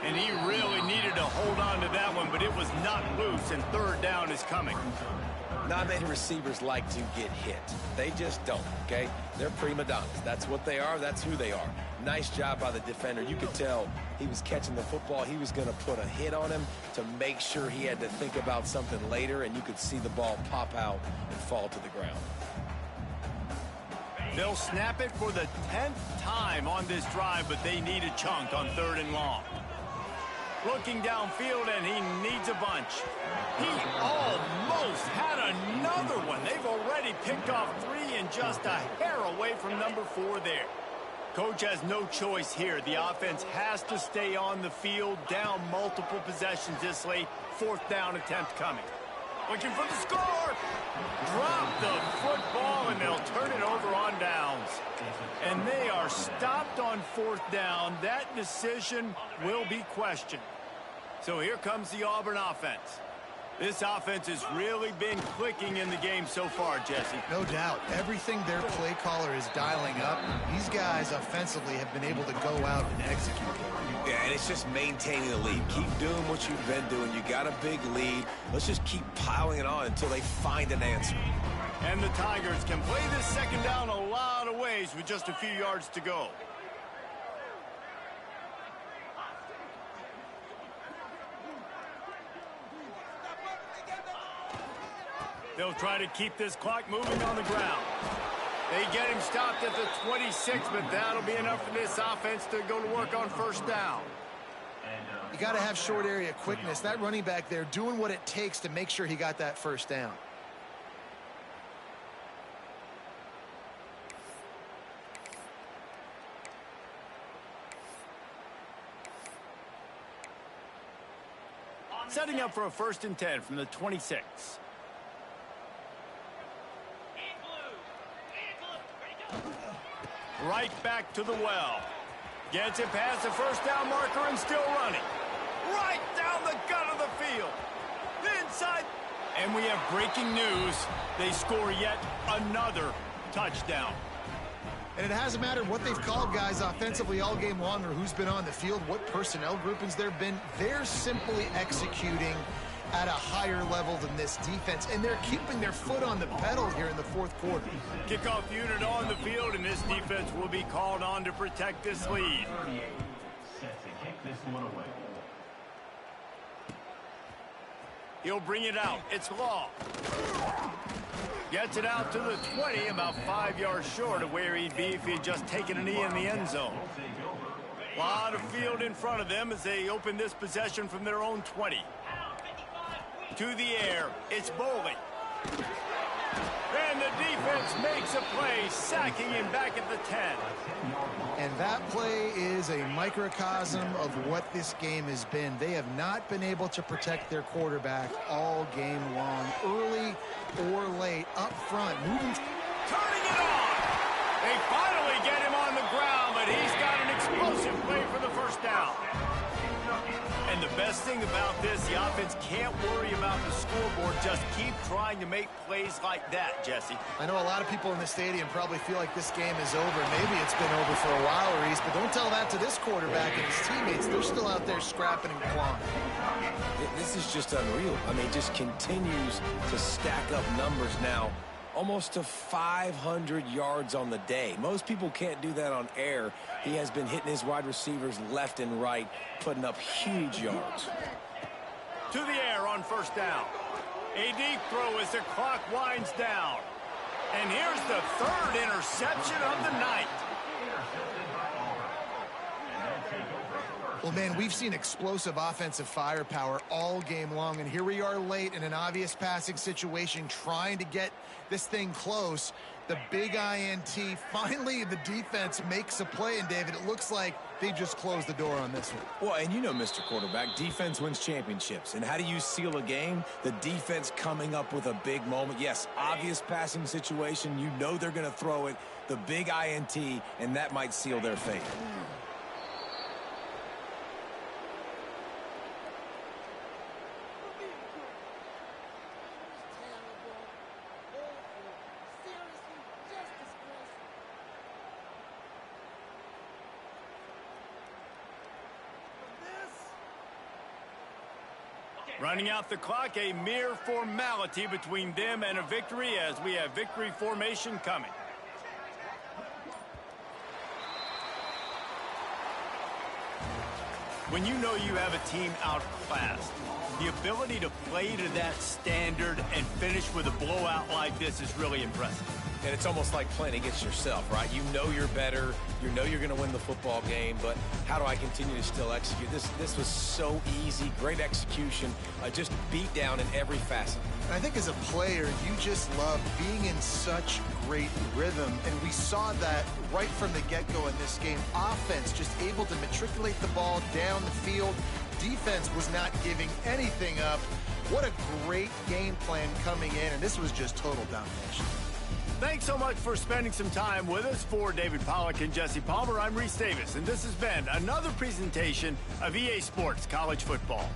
And he really needed to hold on to that one, but it was not loose, and 3rd down is coming. Not many receivers like to get hit. They just don't, okay? They're prima donnas. That's what they are. That's who they are. Nice job by the defender. You could tell he was catching the football. He was going to put a hit on him to make sure he had to think about something later, and you could see the ball pop out and fall to the ground. They'll snap it for the 10th time on this drive, but they need a chunk on 3rd and long. Looking downfield, and he needs a bunch. He almost had another one. They've already picked off 3 and just a hair away from number 4 there. Coach has no choice here. The offense has to stay on the field, down multiple possessions this late. 4th down attempt coming. Looking for the score. Drop the football, and they'll turn it over on downs. And they are stopped on 4th down. That decision will be questioned. So here comes the Auburn offense. This offense has really been clicking in the game so far, Jesse. No doubt. Everything their play caller is dialing up, these guys offensively have been able to go out and execute. Yeah, and it's just maintaining the lead. Keep doing what you've been doing. You got a big lead. Let's just keep piling it on until they find an answer. And the Tigers can play this 2nd down a lot of ways with just a few yards to go. They'll try to keep this clock moving on the ground. They get him stopped at the 26, but that'll be enough for this offense to go to work on 1st down. You got to have short area quickness. That running back there doing what it takes to make sure he got that 1st down. Setting up for a 1st and 10 from the 26. Right back to the well. Gets it past the 1st down marker and still running. Right down the gut of the field. Inside. And we have breaking news. They score yet another touchdown. And it hasn't mattered what they've called guys offensively all game long or who's been on the field, what personnel groupings there have been. They're simply executing at a higher level than this defense, and they're keeping their foot on the pedal here in the 4th quarter. Kickoff unit on the field, and this defense will be called on to protect this lead. 38 set to kick this one away. He'll bring it out. It's Law. Gets it out to the 20, about 5 yards short of where he'd be if he'd just taken a knee in the end zone. A lot of field in front of them as they open this possession from their own 20. To the air, it's Bowling. And the defense makes a play, sacking him back at the 10. And that play is a microcosm of what this game has been. They have not been able to protect their quarterback all game long, early or late, up front, moving. Turning it on. They finally get him on the ground, but he's got an explosive play for the 1st down. And the best best thing about this, the offense can't worry about the scoreboard. Just keep trying to make plays like that, Jesse. I know a lot of people in the stadium probably feel like this game is over. Maybe it's been over for a while, Reese, but don't tell that to this quarterback and his teammates. They're still out there scrapping and clawing. This is just unreal. I mean, just continues to stack up numbers now. Almost to 500 yards on the day. Most people can't do that on air. He has been hitting his wide receivers left and right, putting up huge yards. To the air on first down. A deep throw as the clock winds down. And here's the third interception of the night. Well, man, we've seen explosive offensive firepower all game long, and here we are late in an obvious passing situation trying to get this thing close. The big INT, finally the defense makes a play, and David, it looks like they just closed the door on this one. Well, and you know, Mr. Quarterback, defense wins championships. And how do you seal a game? The defense coming up with a big moment. Yes, obvious passing situation. You know they're going to throw it. The big INT, and that might seal their fate. Running out the clock, a mere formality between them and a victory as we have victory formation coming. When you know you have a team outclassed, the ability to play to that standard and finish with a blowout like this is really impressive. And it's almost like playing against yourself, right? You know you're better. You know you're going to win the football game, but how do I continue to still execute? This was so easy. Great execution. Just beat down in every facet. And I think as a player, you just love being in such great rhythm, and we saw that right from the get-go in this game. Offense just able to matriculate the ball down the field. Defense was not giving anything up. What a great game plan coming in, and this was just total domination. Thanks so much for spending some time with us. For David Pollack and Jesse Palmer, I'm Reese Davis, and this has been another presentation of EA Sports College Football.